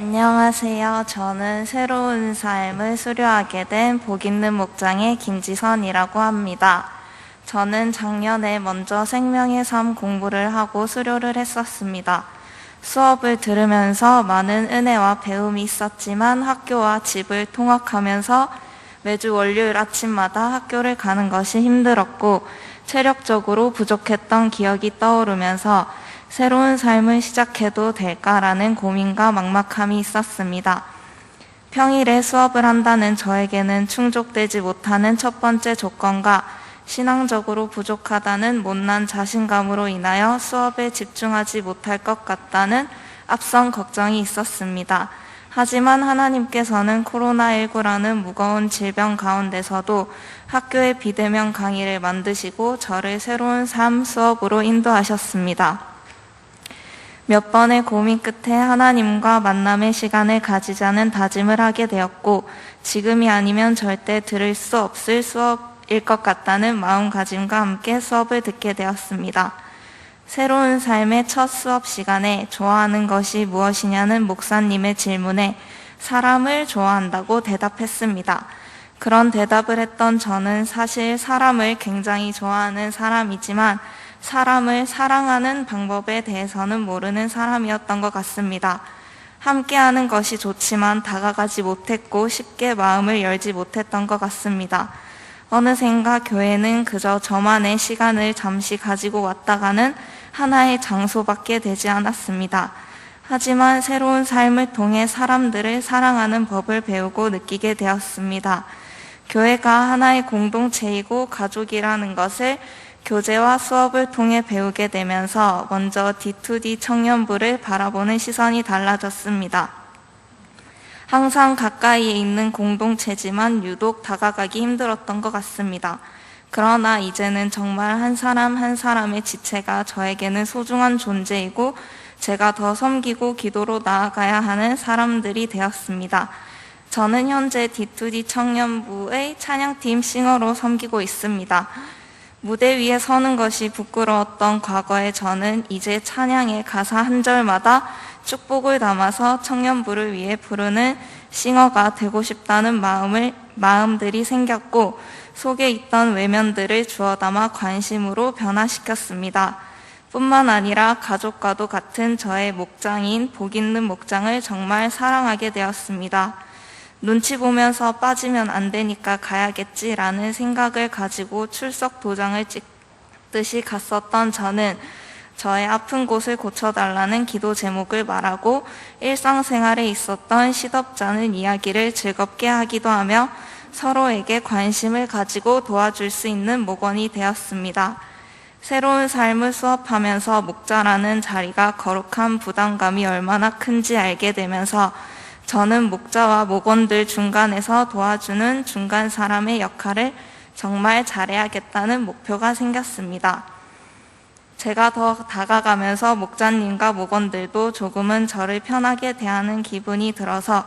안녕하세요. 저는 새로운 삶을 수료하게 된 복 있는 목장의 김지선이라고 합니다. 저는 작년에 먼저 생명의 삶 공부를 하고 수료를 했었습니다. 수업을 들으면서 많은 은혜와 배움이 있었지만 학교와 집을 통학하면서 매주 월요일 아침마다 학교를 가는 것이 힘들었고 체력적으로 부족했던 기억이 떠오르면서 새로운 삶을 시작해도 될까라는 고민과 막막함이 있었습니다. 평일에 수업을 한다는 저에게는 충족되지 못하는 첫 번째 조건과 신앙적으로 부족하다는 못난 자신감으로 인하여 수업에 집중하지 못할 것 같다는 앞선 걱정이 있었습니다. 하지만 하나님께서는 코로나19라는 무거운 질병 가운데서도 학교의 비대면 강의를 만드시고 저를 새로운 삶 수업으로 인도하셨습니다. 몇 번의 고민 끝에 하나님과 만남의 시간을 가지자는 다짐을 하게 되었고 지금이 아니면 절대 들을 수 없을 수업일 것 같다는 마음가짐과 함께 수업을 듣게 되었습니다. 새로운 삶의 첫 수업 시간에 좋아하는 것이 무엇이냐는 목사님의 질문에 사람을 좋아한다고 대답했습니다. 그런 대답을 했던 저는 사실 사람을 굉장히 좋아하는 사람이지만 사람을 사랑하는 방법에 대해서는 모르는 사람이었던 것 같습니다. 함께하는 것이 좋지만 다가가지 못했고 쉽게 마음을 열지 못했던 것 같습니다. 어느샌가 교회는 그저 저만의 시간을 잠시 가지고 왔다 가는 하나의 장소밖에 되지 않았습니다. 하지만 새로운 삶을 통해 사람들을 사랑하는 법을 배우고 느끼게 되었습니다. 교회가 하나의 공동체이고 가족이라는 것을 교재와 수업을 통해 배우게 되면서 먼저 D2D 청년부를 바라보는 시선이 달라졌습니다. 항상 가까이에 있는 공동체지만 유독 다가가기 힘들었던 것 같습니다. 그러나 이제는 정말 한 사람 한 사람의 지체가 저에게는 소중한 존재이고 제가 더 섬기고 기도로 나아가야 하는 사람들이 되었습니다. 저는 현재 D2D 청년부의 찬양팀 싱어로 섬기고 있습니다. 무대 위에 서는 것이 부끄러웠던 과거의 저는 이제 찬양의 가사 한 절마다 축복을 담아서 청년부를 위해 부르는 싱어가 되고 싶다는 마음들이 생겼고 속에 있던 외면들을 주워 담아 관심으로 변화시켰습니다. 뿐만 아니라 가족과도 같은 저의 목장인 복 있는 목장을 정말 사랑하게 되었습니다. 눈치 보면서 빠지면 안 되니까 가야겠지라는 생각을 가지고 출석 도장을 찍듯이 갔었던 저는 저의 아픈 곳을 고쳐달라는 기도 제목을 말하고 일상생활에 있었던 시덥잖은 이야기를 즐겁게 하기도 하며 서로에게 관심을 가지고 도와줄 수 있는 목원이 되었습니다. 새로운 삶을 수업하면서 목자라는 자리가 거룩한 부담감이 얼마나 큰지 알게 되면서 저는 목자와 목원들 중간에서 도와주는 중간 사람의 역할을 정말 잘해야겠다는 목표가 생겼습니다. 제가 더 다가가면서 목자님과 목원들도 조금은 저를 편하게 대하는 기분이 들어서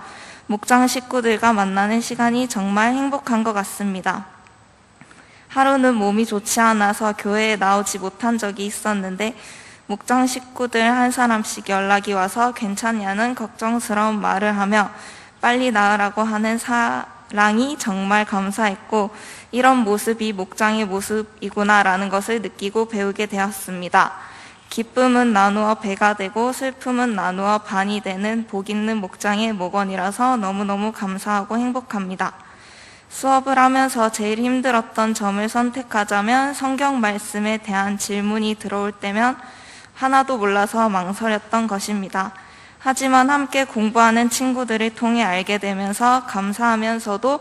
목장 식구들과 만나는 시간이 정말 행복한 것 같습니다. 하루는 몸이 좋지 않아서 교회에 나오지 못한 적이 있었는데 목장 식구들 한 사람씩 연락이 와서 괜찮냐는 걱정스러운 말을 하며 빨리 나으라고 하는 사랑이 정말 감사했고 이런 모습이 목장의 모습이구나라는 것을 느끼고 배우게 되었습니다. 기쁨은 나누어 배가 되고 슬픔은 나누어 반이 되는 복 있는 목장의 목원이라서 너무너무 감사하고 행복합니다. 수업을 하면서 제일 힘들었던 점을 선택하자면 성경 말씀에 대한 질문이 들어올 때면 하나도 몰라서 망설였던 것입니다. 하지만 함께 공부하는 친구들을 통해 알게 되면서 감사하면서도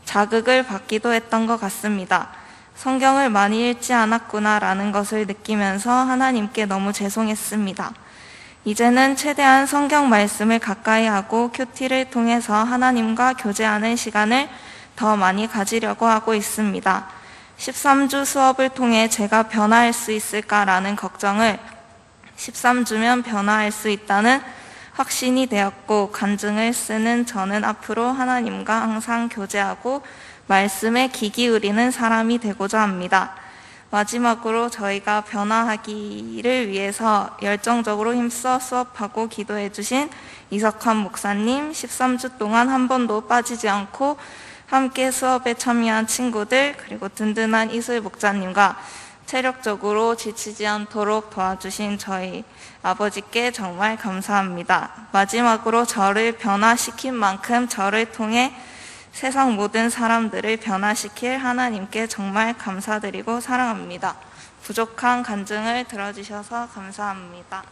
자극을 받기도 했던 것 같습니다. 성경을 많이 읽지 않았구나라는 것을 느끼면서 하나님께 너무 죄송했습니다. 이제는 최대한 성경 말씀을 가까이 하고 큐티를 통해서 하나님과 교제하는 시간을 더 많이 가지려고 하고 있습니다. 13주 수업을 통해 제가 변화할 수 있을까라는 걱정을 13주면 변화할 수 있다는 확신이 되었고 간증을 쓰는 저는 앞으로 하나님과 항상 교제하고 말씀에 귀 기울이는 사람이 되고자 합니다. 마지막으로 저희가 변화하기를 위해서 열정적으로 힘써 수업하고 기도해 주신 이석환 목사님, 13주 동안 한 번도 빠지지 않고 함께 수업에 참여한 친구들, 그리고 든든한 이슬 목자님과 체력적으로 지치지 않도록 도와주신 저희 아버지께 정말 감사합니다. 마지막으로 저를 변화시킨 만큼 저를 통해 세상 모든 사람들을 변화시킬 하나님께 정말 감사드리고 사랑합니다. 부족한 간증을 들어주셔서 감사합니다.